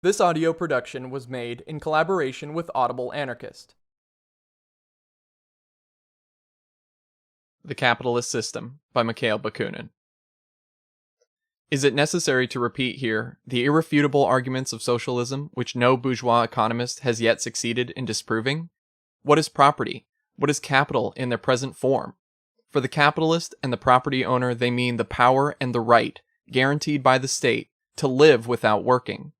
This audio production was made in collaboration with Audible Anarchist. The Capitalist System by Mikhail Bakunin. Is it necessary to repeat here the irrefutable arguments of socialism which no bourgeois economist has yet succeeded in disproving? What is property? What is capital in their present form? For the capitalist and the property owner, they mean the power and the right, guaranteed by the state, to live without working.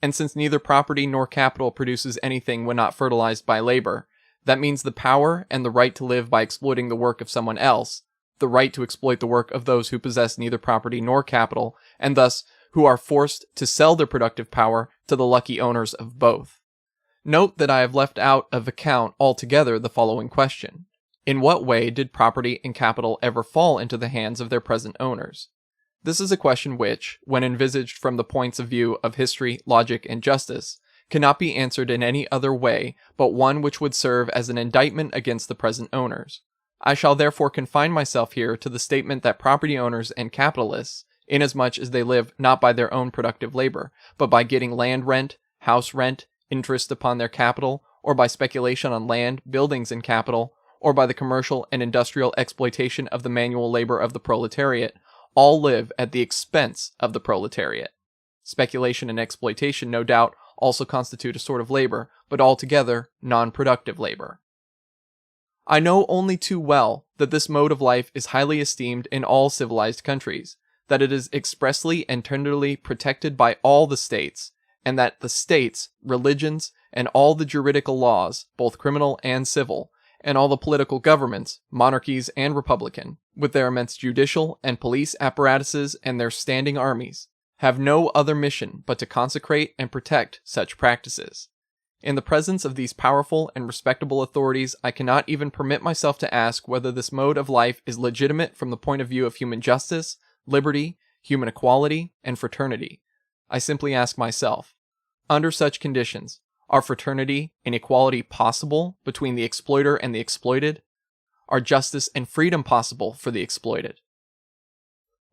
And since neither property nor capital produces anything when not fertilized by labor, that means the power and the right to live by exploiting the work of someone else, the right to exploit the work of those who possess neither property nor capital, and thus who are forced to sell their productive power to the lucky owners of both. Note that I have left out of account altogether the following question. In what way did property and capital ever fall into the hands of their present owners? This is a question which, when envisaged from the points of view of history, logic, and justice, cannot be answered in any other way but one which would serve as an indictment against the present owners. I shall therefore confine myself here to the statement that property owners and capitalists, inasmuch as they live not by their own productive labor, but by getting land rent, house rent, interest upon their capital, or by speculation on land, buildings, and capital, or by the commercial and industrial exploitation of the manual labor of the proletariat, all live at the expense of the proletariat. Speculation and exploitation, no doubt, also constitute a sort of labor, but altogether non-productive labor. I know only too well that this mode of life is highly esteemed in all civilized countries, that it is expressly and tenderly protected by all the states, and that the states, religions, and all the juridical laws, both criminal and civil, and all the political governments, monarchies and republican, with their immense judicial and police apparatuses and their standing armies, have no other mission but to consecrate and protect such practices. In the presence of these powerful and respectable authorities, I cannot even permit myself to ask whether this mode of life is legitimate from the point of view of human justice, liberty, human equality, and fraternity. I simply ask myself, under such conditions, are fraternity and equality possible between the exploiter and the exploited? Are justice and freedom possible for the exploited?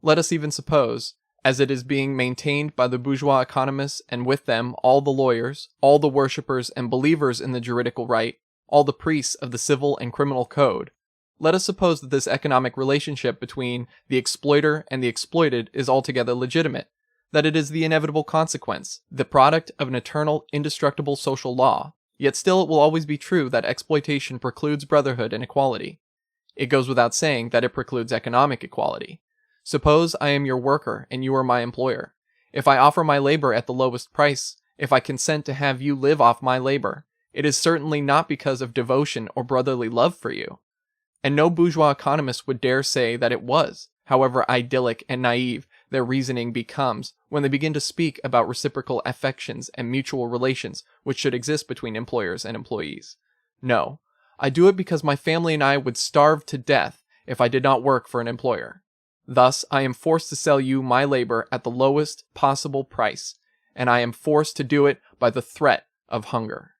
Let us even suppose, as it is being maintained by the bourgeois economists and with them all the lawyers, all the worshippers and believers in the juridical right, all the priests of the civil and criminal code, let us suppose that this economic relationship between the exploiter and the exploited is altogether legitimate, that it is the inevitable consequence, the product of an eternal, indestructible social law, yet still it will always be true that exploitation precludes brotherhood and equality. It goes without saying that it precludes economic equality. Suppose I am your worker and you are my employer. If I offer my labor at the lowest price, if I consent to have you live off my labor, it is certainly not because of devotion or brotherly love for you. And no bourgeois economist would dare say that it was, however idyllic and naive their reasoning becomes when they begin to speak about reciprocal affections and mutual relations which should exist between employers and employees. No, I do it because my family and I would starve to death if I did not work for an employer. Thus, I am forced to sell you my labor at the lowest possible price, and I am forced to do it by the threat of hunger.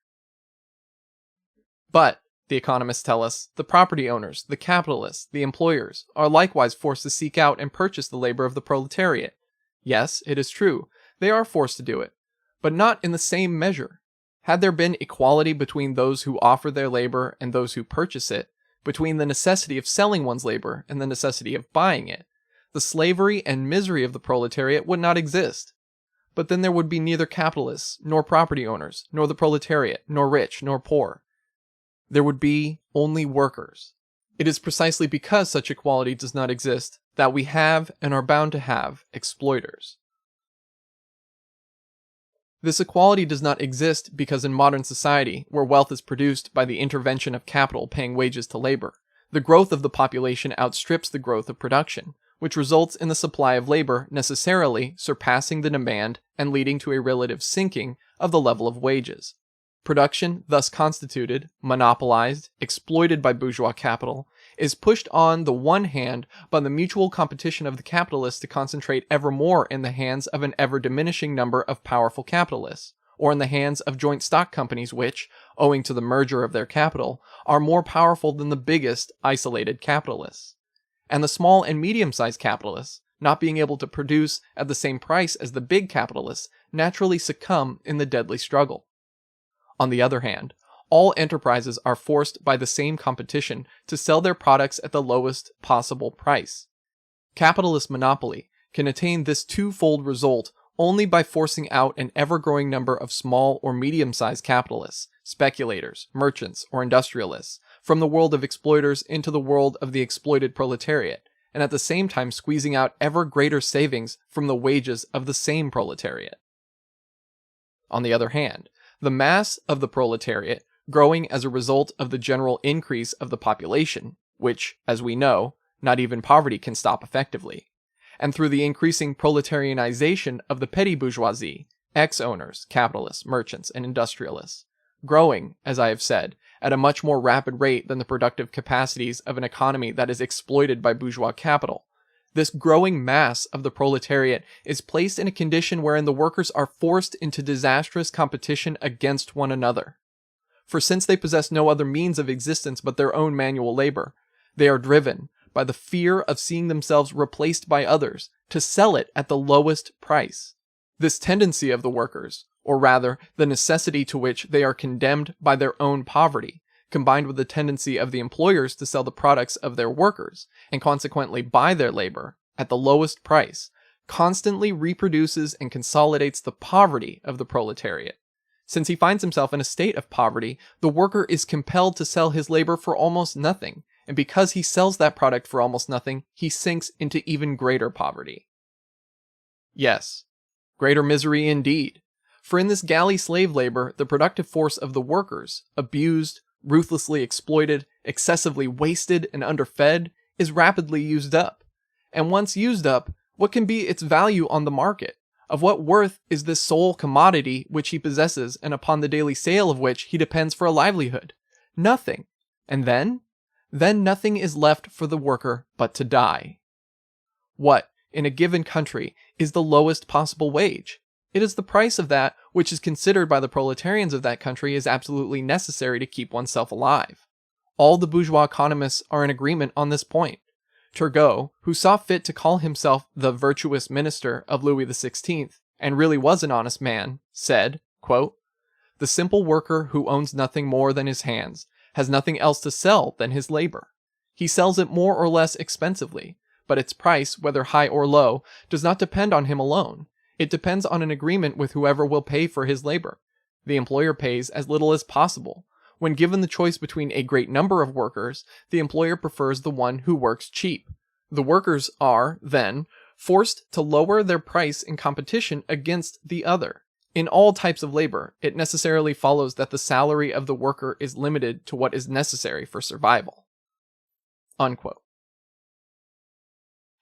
But, the economists tell us, the property owners, the capitalists, the employers, are likewise forced to seek out and purchase the labor of the proletariat. Yes, it is true, they are forced to do it, but not in the same measure. Had there been equality between those who offer their labor and those who purchase it, between the necessity of selling one's labor and the necessity of buying it, the slavery and misery of the proletariat would not exist. But then there would be neither capitalists, nor property owners, nor the proletariat, nor rich, nor poor. There would be only workers. It is precisely because such equality does not exist that we have and are bound to have exploiters. This equality does not exist because in modern society, where wealth is produced by the intervention of capital paying wages to labor, the growth of the population outstrips the growth of production, which results in the supply of labor necessarily surpassing the demand and leading to a relative sinking of the level of wages. Production, thus constituted, monopolized, exploited by bourgeois capital, is pushed on the one hand by the mutual competition of the capitalists to concentrate ever more in the hands of an ever diminishing number of powerful capitalists, or in the hands of joint stock companies which, owing to the merger of their capital, are more powerful than the biggest isolated capitalists. And the small and medium-sized capitalists, not being able to produce at the same price as the big capitalists, naturally succumb in the deadly struggle. On the other hand, all enterprises are forced by the same competition to sell their products at the lowest possible price. Capitalist monopoly can attain this twofold result only by forcing out an ever-growing number of small or medium-sized capitalists, speculators, merchants, or industrialists from the world of exploiters into the world of the exploited proletariat, and at the same time squeezing out ever greater savings from the wages of the same proletariat. On the other hand, the mass of the proletariat, growing as a result of the general increase of the population, which, as we know, not even poverty can stop effectively, and through the increasing proletarianization of the petty bourgeoisie, ex-owners, capitalists, merchants, and industrialists, growing, as I have said, at a much more rapid rate than the productive capacities of an economy that is exploited by bourgeois capital. This growing mass of the proletariat is placed in a condition wherein the workers are forced into disastrous competition against one another. For since they possess no other means of existence but their own manual labor, they are driven, by the fear of seeing themselves replaced by others, to sell it at the lowest price. This tendency of the workers, or rather the necessity to which they are condemned by their own poverty, combined with the tendency of the employers to sell the products of their workers, and consequently buy their labor, at the lowest price, constantly reproduces and consolidates the poverty of the proletariat. Since he finds himself in a state of poverty, the worker is compelled to sell his labor for almost nothing, and because he sells that product for almost nothing, he sinks into even greater poverty. Yes, greater misery indeed. For in this galley slave labor, the productive force of the workers, abused, ruthlessly exploited, excessively wasted, and underfed, is rapidly used up. And once used up, what can be its value on the market? Of what worth is this sole commodity which he possesses and upon the daily sale of which he depends for a livelihood? Nothing. And then? Then nothing is left for the worker but to die. What, in a given country, is the lowest possible wage? It is the price of that which is considered by the proletarians of that country as absolutely necessary to keep oneself alive. All the bourgeois economists are in agreement on this point. Turgot, who saw fit to call himself the virtuous minister of Louis XVI, and really was an honest man, said, quote, "The simple worker who owns nothing more than his hands has nothing else to sell than his labor. He sells it more or less expensively, but its price, whether high or low, does not depend on him alone. It depends on an agreement with whoever will pay for his labor. The employer pays as little as possible. When given the choice between a great number of workers, the employer prefers the one who works cheap. The workers are, then, forced to lower their price in competition against the other. In all types of labor, it necessarily follows that the salary of the worker is limited to what is necessary for survival." Unquote.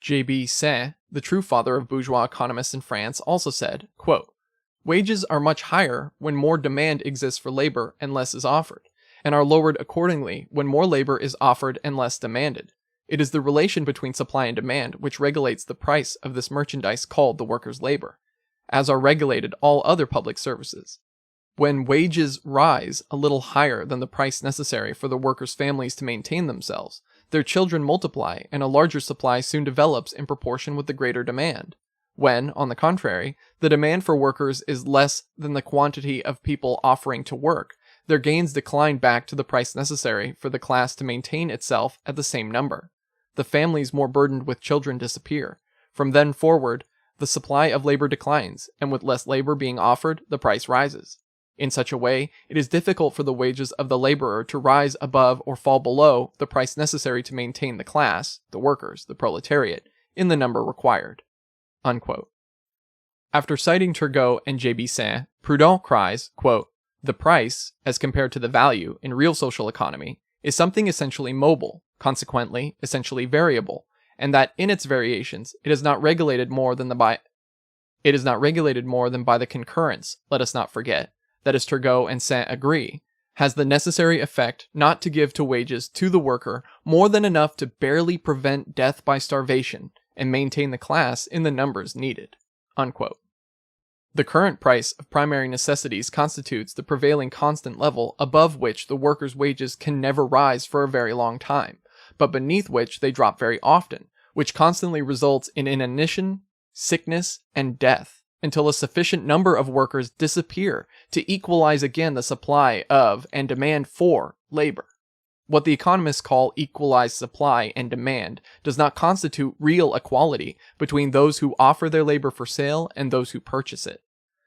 J.B. Saint, the true father of bourgeois economists in France, also said, quote, "Wages are much higher when more demand exists for labor and less is offered, and are lowered accordingly when more labor is offered and less demanded. It is the relation between supply and demand which regulates the price of this merchandise called the worker's labor, as are regulated all other public services. When wages rise a little higher than the price necessary for the workers' families to maintain themselves, their children multiply and a larger supply soon develops in proportion with the greater demand. When, on the contrary, the demand for workers is less than the quantity of people offering to work, their gains decline back to the price necessary for the class to maintain itself at the same number. The families more burdened with children disappear. From then forward, the supply of labor declines, and with less labor being offered, the price rises. In such a way, it is difficult for the wages of the laborer to rise above or fall below the price necessary to maintain the class, the workers, the proletariat, in the number required." Unquote. After citing Turgot and J.B. Saint, Proudhon cries, quote, "The price, as compared to the value in real social economy, is something essentially mobile, consequently essentially variable, and that in its variations it is not regulated more than by the concurrence, let us not forget, that as Turgot and Saint agree, has the necessary effect not to give to wages to the worker more than enough to barely prevent death by starvation and maintain the class in the numbers needed." Unquote. The current price of primary necessities constitutes the prevailing constant level above which the workers' wages can never rise for a very long time, but beneath which they drop very often, which constantly results in inanition, sickness, and death. until a sufficient number of workers disappear to equalize again the supply of and demand for labor. What the economists call equalized supply and demand does not constitute real equality between those who offer their labor for sale and those who purchase it.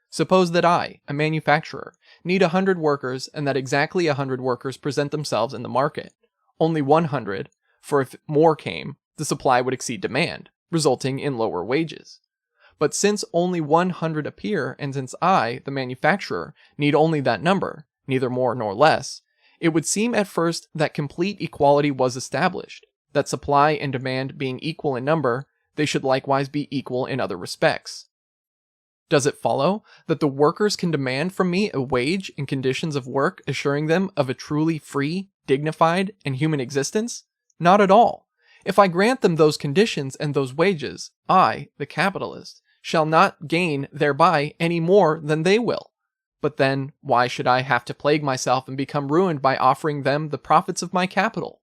Suppose that I, a manufacturer, need 100 workers and that exactly 100 workers present themselves in the market. Only 100, for if more came, the supply would exceed demand, resulting in lower wages. But since only 100 appear, and since I, the manufacturer, need only that number, neither more nor less, it would seem at first that complete equality was established, that supply and demand being equal in number, they should likewise be equal in other respects. Does it follow that the workers can demand from me a wage and conditions of work assuring them of a truly free, dignified, and human existence? Not at all. If I grant them those conditions and those wages, I, the capitalist, shall not gain thereby any more than they will. But then, why should I have to plague myself and become ruined by offering them the profits of my capital?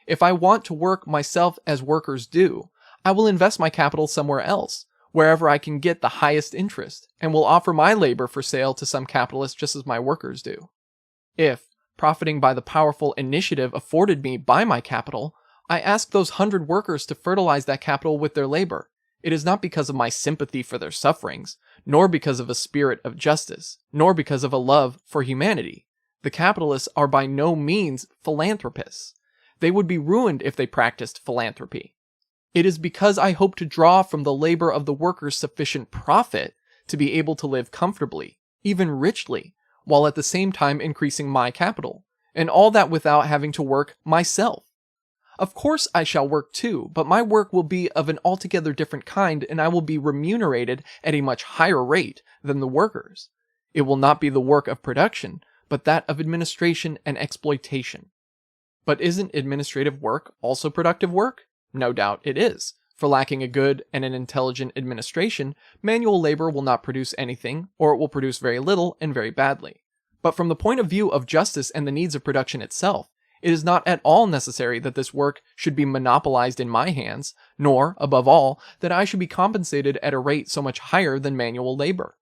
If I want to work myself as workers do, I will invest my capital somewhere else, wherever I can get the highest interest, and will offer my labor for sale to some capitalist just as my workers do. If, profiting by the powerful initiative afforded me by my capital, I ask those 100 workers to fertilize that capital with their labor, it is not because of my sympathy for their sufferings, nor because of a spirit of justice, nor because of a love for humanity. The capitalists are by no means philanthropists. They would be ruined if they practiced philanthropy. It is because I hope to draw from the labor of the workers sufficient profit to be able to live comfortably, even richly, while at the same time increasing my capital, and all that without having to work myself. Of course I shall work too, but my work will be of an altogether different kind, and I will be remunerated at a much higher rate than the workers. It will not be the work of production, but that of administration and exploitation. But isn't administrative work also productive work? No doubt it is, for lacking a good and an intelligent administration, manual labor will not produce anything, or it will produce very little and very badly. But from the point of view of justice and the needs of production itself, it is not at all necessary that this work should be monopolized in my hands, nor, above all, that I should be compensated at a rate so much higher than manual labor.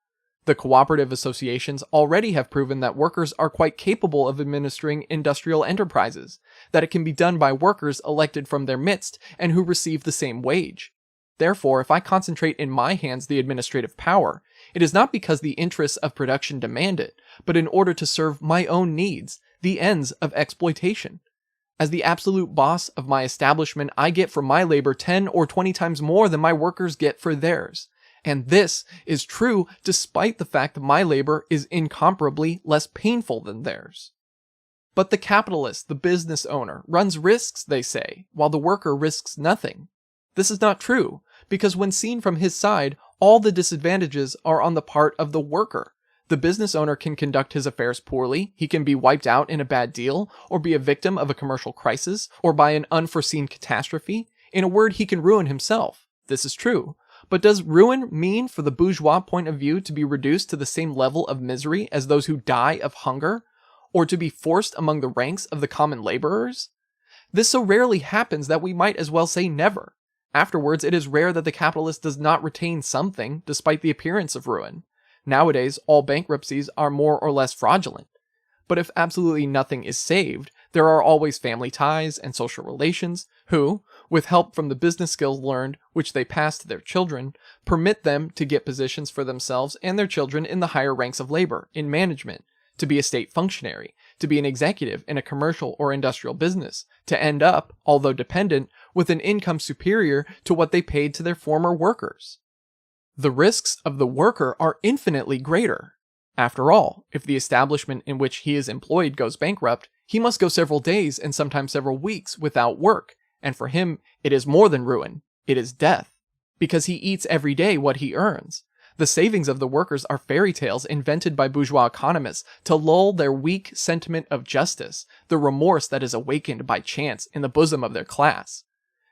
The cooperative associations already have proven that workers are quite capable of administering industrial enterprises, that it can be done by workers elected from their midst and who receive the same wage. Therefore, if I concentrate in my hands the administrative power, it is not because the interests of production demand it, but in order to serve my own needs, the ends of exploitation. As the absolute boss of my establishment, I get for my labor 10 or 20 times more than my workers get for theirs. And this is true despite the fact that my labor is incomparably less painful than theirs. But the capitalist, the business owner, runs risks, they say, while the worker risks nothing. This is not true, because when seen from his side, all the disadvantages are on the part of the worker. The business owner can conduct his affairs poorly, he can be wiped out in a bad deal, or be a victim of a commercial crisis, or by an unforeseen catastrophe. In a word, he can ruin himself. This is true. But does ruin mean for the bourgeois point of view to be reduced to the same level of misery as those who die of hunger, or to be forced among the ranks of the common laborers? This so rarely happens that we might as well say never. Afterwards, it is rare that the capitalist does not retain something, despite the appearance of ruin. Nowadays, all bankruptcies are more or less fraudulent. But if absolutely nothing is saved, there are always family ties and social relations who, with help from the business skills learned which they pass to their children, permit them to get positions for themselves and their children in the higher ranks of labor, in management, to be a state functionary, to be an executive in a commercial or industrial business, to end up, although dependent, with an income superior to what they paid to their former workers. The risks of the worker are infinitely greater. After all, if the establishment in which he is employed goes bankrupt, he must go several days and sometimes several weeks without work, and for him it is more than ruin, it is death, because he eats every day what he earns. The savings of the workers are fairy tales invented by bourgeois economists to lull their weak sentiment of justice, the remorse that is awakened by chance in the bosom of their class.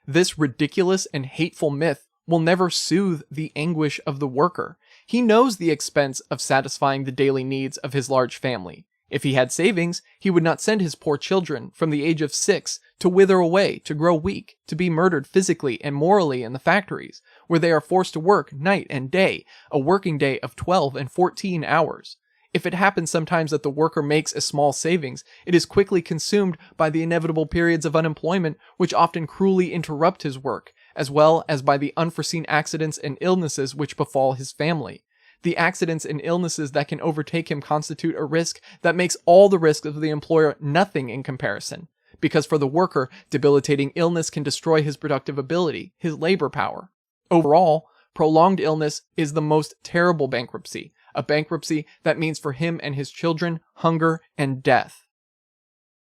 This ridiculous and hateful myth will never soothe the anguish of the worker. He knows the expense of satisfying the daily needs of his large family. If he had savings, he would not send his poor children from the age of 6 to wither away, to grow weak, to be murdered physically and morally in the factories, where they are forced to work night and day, a working day of 12 and 14 hours. If it happens sometimes that the worker makes a small savings, it is quickly consumed by the inevitable periods of unemployment which often cruelly interrupt his work, as well as by the unforeseen accidents and illnesses which befall his family. The accidents and illnesses that can overtake him constitute a risk that makes all the risks of the employer nothing in comparison, because for the worker, debilitating illness can destroy his productive ability, his labor power. Overall, prolonged illness is the most terrible bankruptcy, a bankruptcy that means for him and his children hunger and death.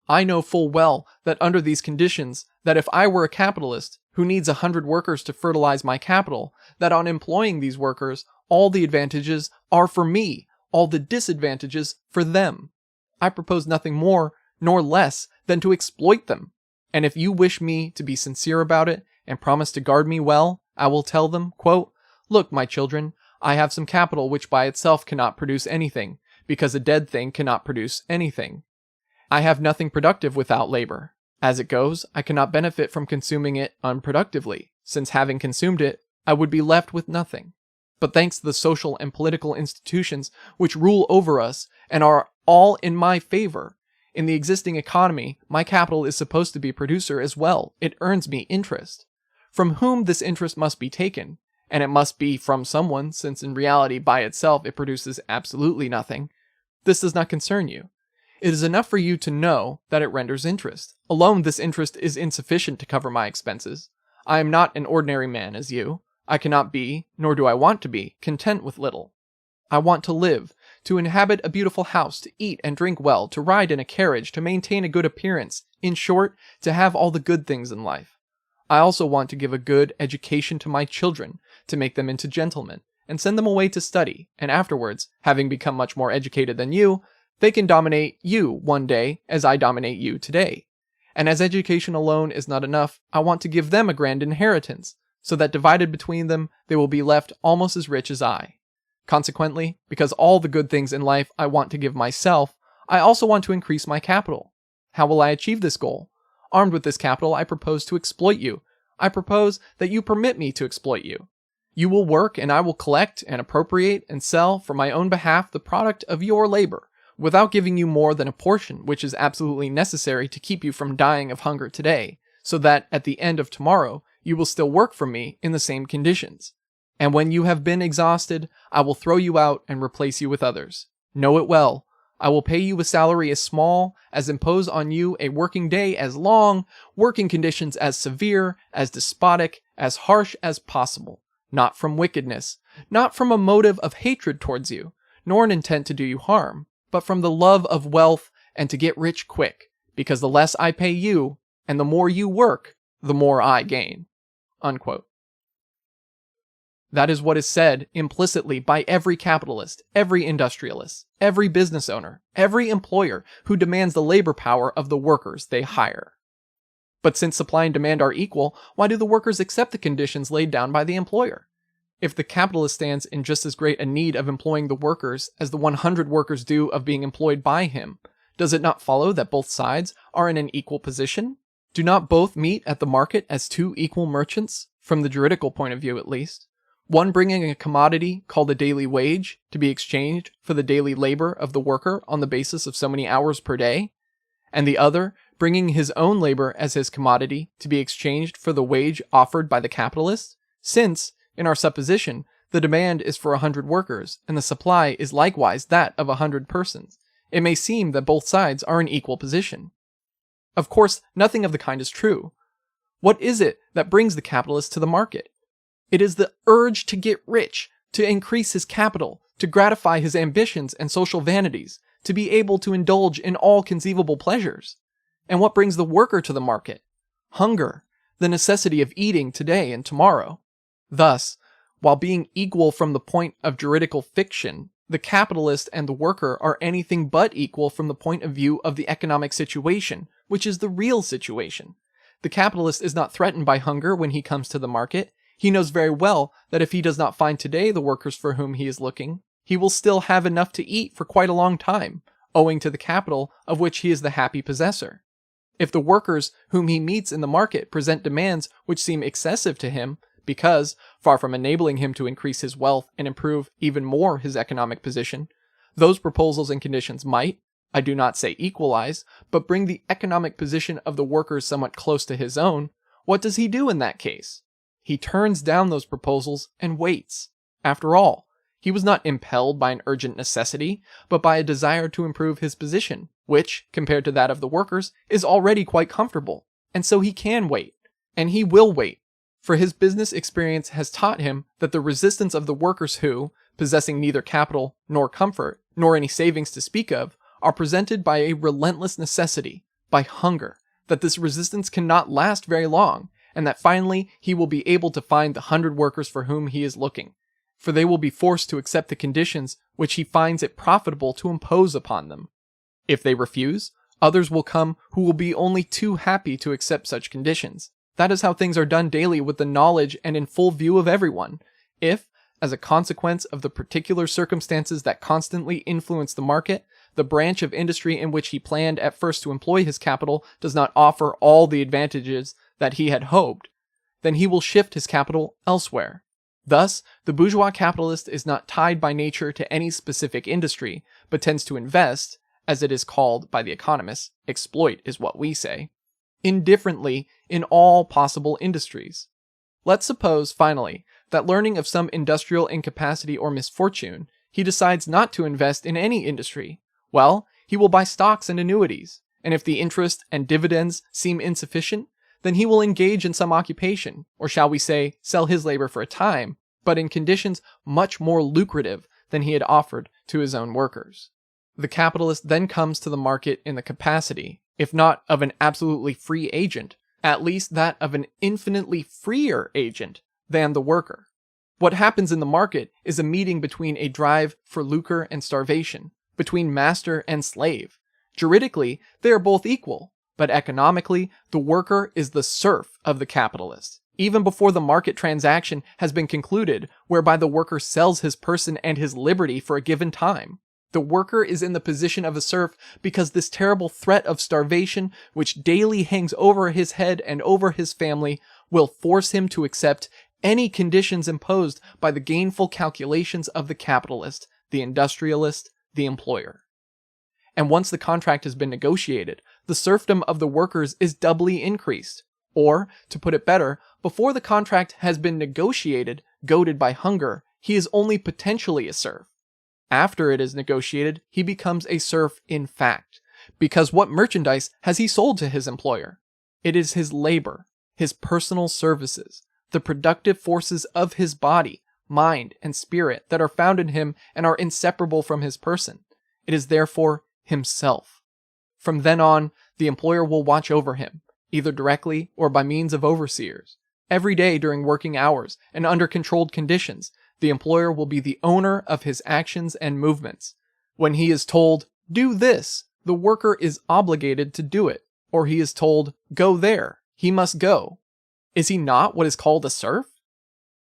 I know full well that under these conditions, that if I were a capitalist who needs 100 workers to fertilize my capital, that on employing these workers, all the advantages are for me, all the disadvantages for them. I propose nothing more nor less than to exploit them. And if you wish me to be sincere about it and promise to guard me well, I will tell them, quote, "Look, my children, I have some capital which by itself cannot produce anything, because a dead thing cannot produce anything. I have nothing productive without labor. As it goes, I cannot benefit from consuming it unproductively, since having consumed it, I would be left with nothing. But thanks to the social and political institutions which rule over us and are all in my favor, in the existing economy, my capital is supposed to be a producer as well. It earns me interest. From whom this interest must be taken, and it must be from someone, since in reality by itself it produces absolutely nothing, this does not concern you. It is enough for you to know that it renders interest. Alone this interest is insufficient to cover my expenses. I am not an ordinary man as you. I cannot be, nor do I want to be, content with little. I want to live, to inhabit a beautiful house, to eat and drink well, to ride in a carriage, to maintain a good appearance, in short, to have all the good things in life. I also want to give a good education to my children, to make them into gentlemen, and send them away to study, and afterwards, having become much more educated than you, they can dominate you one day as I dominate you today. And as education alone is not enough, I want to give them a grand inheritance, so that divided between them, they will be left almost as rich as I. Consequently, because all the good things in life I want to give myself, I also want to increase my capital. How will I achieve this goal? Armed with this capital, I propose to exploit you. I propose that you permit me to exploit you. You will work, and I will collect and appropriate and sell for my own behalf the product of your labor, without giving you more than a portion which is absolutely necessary to keep you from dying of hunger today, so that at the end of tomorrow, you will still work for me in the same conditions. And when you have been exhausted, I will throw you out and replace you with others. Know it well. I will pay you a salary as small, as impose on you a working day as long, working conditions as severe, as despotic, as harsh as possible. Not from wickedness, not from a motive of hatred towards you, nor an intent to do you harm, but from the love of wealth and to get rich quick, because the less I pay you, and the more you work, the more I gain." Unquote. That is what is said implicitly by every capitalist, every industrialist, every business owner, every employer who demands the labor power of the workers they hire. But since supply and demand are equal, why do the workers accept the conditions laid down by the employer? If the capitalist stands in just as great a need of employing the workers as the 100 workers do of being employed by him, does it not follow that both sides are in an equal position? Do not both meet at the market as two equal merchants, from the juridical point of view at least? One bringing a commodity called a daily wage to be exchanged for the daily labor of the worker on the basis of so many hours per day, and the other bringing his own labor as his commodity to be exchanged for the wage offered by the capitalist, since, in our supposition, the demand is for 100 workers, and the supply is likewise that of 100 persons. It may seem that both sides are in equal position. Of course, nothing of the kind is true. What is it that brings the capitalist to the market? It is the urge to get rich, to increase his capital, to gratify his ambitions and social vanities, to be able to indulge in all conceivable pleasures. And what brings the worker to the market? Hunger, the necessity of eating today and tomorrow. Thus, while being equal from the point of juridical fiction, the capitalist and the worker are anything but equal from the point of view of the economic situation, which is the real situation. The capitalist is not threatened by hunger when he comes to the market. He knows very well that if he does not find today the workers for whom he is looking, he will still have enough to eat for quite a long time, owing to the capital of which he is the happy possessor. If the workers whom he meets in the market present demands which seem excessive to him, because, far from enabling him to increase his wealth and improve even more his economic position, those proposals and conditions might, I do not say equalize, but bring the economic position of the workers somewhat close to his own, what does he do in that case? He turns down those proposals and waits. After all, he was not impelled by an urgent necessity, but by a desire to improve his position, which, compared to that of the workers, is already quite comfortable. And so he can wait, and he will wait, for his business experience has taught him that the resistance of the workers who, possessing neither capital nor comfort, nor any savings to speak of, are presented by a relentless necessity, by hunger, that this resistance cannot last very long, and that finally he will be able to find the 100 workers for whom he is looking, for they will be forced to accept the conditions which he finds it profitable to impose upon them. If they refuse, others will come who will be only too happy to accept such conditions. That is how things are done daily with the knowledge and in full view of everyone. If, as a consequence of the particular circumstances that constantly influence the market, the branch of industry in which he planned at first to employ his capital does not offer all the advantages that he had hoped, then he will shift his capital elsewhere. Thus, the bourgeois capitalist is not tied by nature to any specific industry, but tends to invest, as it is called by the economists, exploit is what we say, indifferently in all possible industries. Let's suppose, finally, that learning of some industrial incapacity or misfortune, he decides not to invest in any industry. Well, he will buy stocks and annuities, and if the interest and dividends seem insufficient, then he will engage in some occupation, or shall we say, sell his labor for a time, but in conditions much more lucrative than he had offered to his own workers. The capitalist then comes to the market in the capacity, if not of an absolutely free agent, at least that of an infinitely freer agent than the worker. What happens in the market is a meeting between a drive for lucre and starvation, between master and slave. Juridically, they are both equal, but economically, the worker is the serf of the capitalist, even before the market transaction has been concluded, whereby the worker sells his person and his liberty for a given time. The worker is in the position of a serf because this terrible threat of starvation, which daily hangs over his head and over his family, will force him to accept any conditions imposed by the gainful calculations of the capitalist, the industrialist, the employer. And once the contract has been negotiated, the serfdom of the workers is doubly increased. Or, to put it better, before the contract has been negotiated, goaded by hunger, he is only potentially a serf. After it is negotiated, he becomes a serf in fact, because what merchandise has he sold to his employer? It is his labor, his personal services, the productive forces of his body, mind, and spirit that are found in him and are inseparable from his person. It is therefore himself. From then on, the employer will watch over him, either directly or by means of overseers. Every day during working hours and under controlled conditions, the employer will be the owner of his actions and movements. When he is told, do this, the worker is obligated to do it, or he is told, go there, he must go. Is he not what is called a serf?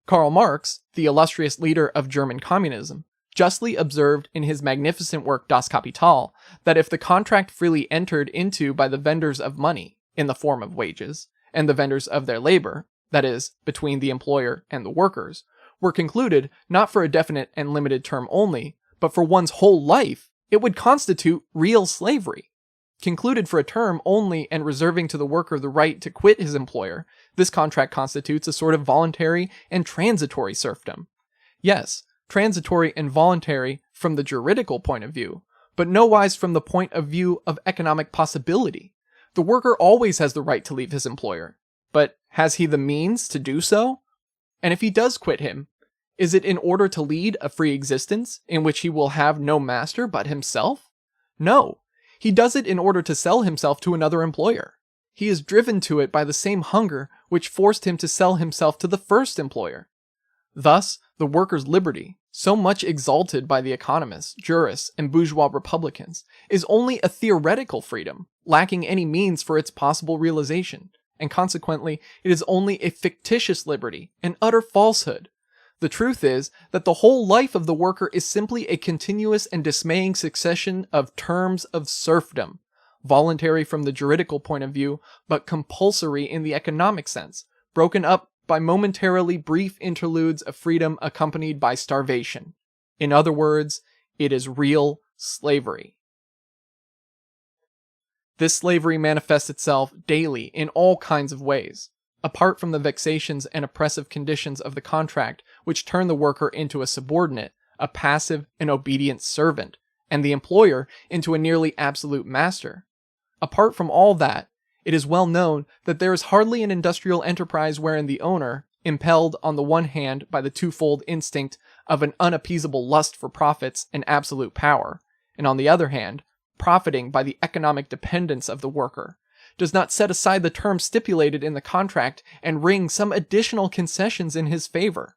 Karl Marx, the illustrious leader of German communism, justly observed in his magnificent work Das Kapital that if the contract freely entered into by the vendors of money, in the form of wages, and the vendors of their labor, that is, between the employer and the workers, were concluded not for a definite and limited term only, but for one's whole life, it would constitute real slavery. Concluded for a term only and reserving to the worker the right to quit his employer, this contract constitutes a sort of voluntary and transitory serfdom. Yes, transitory and voluntary from the juridical point of view, but nowise from the point of view of economic possibility. The worker always has the right to leave his employer, but has he the means to do so? And if he does quit him, is it in order to lead a free existence in which he will have no master but himself? No, he does it in order to sell himself to another employer. He is driven to it by the same hunger which forced him to sell himself to the first employer. Thus, the worker's liberty, so much exalted by the economists, jurists, and bourgeois republicans, is only a theoretical freedom, lacking any means for its possible realization, and consequently it is only a fictitious liberty, an utter falsehood. The truth is that the whole life of the worker is simply a continuous and dismaying succession of terms of serfdom, voluntary from the juridical point of view, but compulsory in the economic sense, broken up by momentarily brief interludes of freedom accompanied by starvation. In other words, it is real slavery. This slavery manifests itself daily in all kinds of ways. Apart from the vexations and oppressive conditions of the contract, which turn the worker into a subordinate, a passive and obedient servant, and the employer into a nearly absolute master. Apart from all that, it is well known that there is hardly an industrial enterprise wherein the owner, impelled on the one hand by the twofold instinct of an unappeasable lust for profits and absolute power, and on the other hand, profiting by the economic dependence of the worker, does not set aside the terms stipulated in the contract and wring some additional concessions in his favor.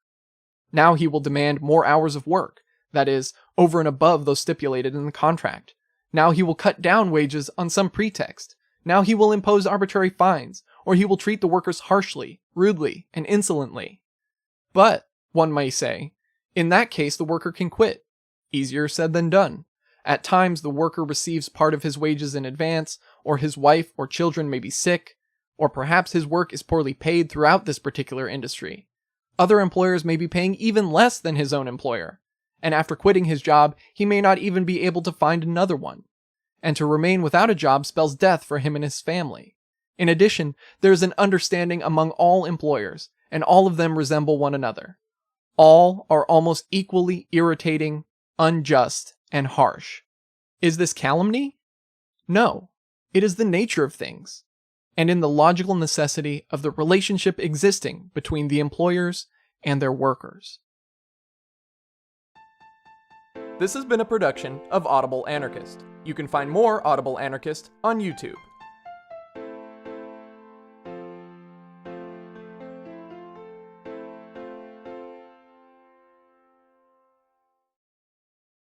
Now he will demand more hours of work, that is, over and above those stipulated in the contract. Now he will cut down wages on some pretext. Now he will impose arbitrary fines, or he will treat the workers harshly, rudely, and insolently. But, one may say, in that case the worker can quit. Easier said than done. At times the worker receives part of his wages in advance, or his wife or children may be sick, or perhaps his work is poorly paid throughout this particular industry. Other employers may be paying even less than his own employer, and after quitting his job, he may not even be able to find another one. And to remain without a job spells death for him and his family. In addition, there is an understanding among all employers, and all of them resemble one another. All are almost equally irritating, unjust, and harsh. Is this calumny? No, it is the nature of things, and in the logical necessity of the relationship existing between the employers and their workers. This has been a production of Audible Anarchist. You can find more Audible Anarchist on YouTube.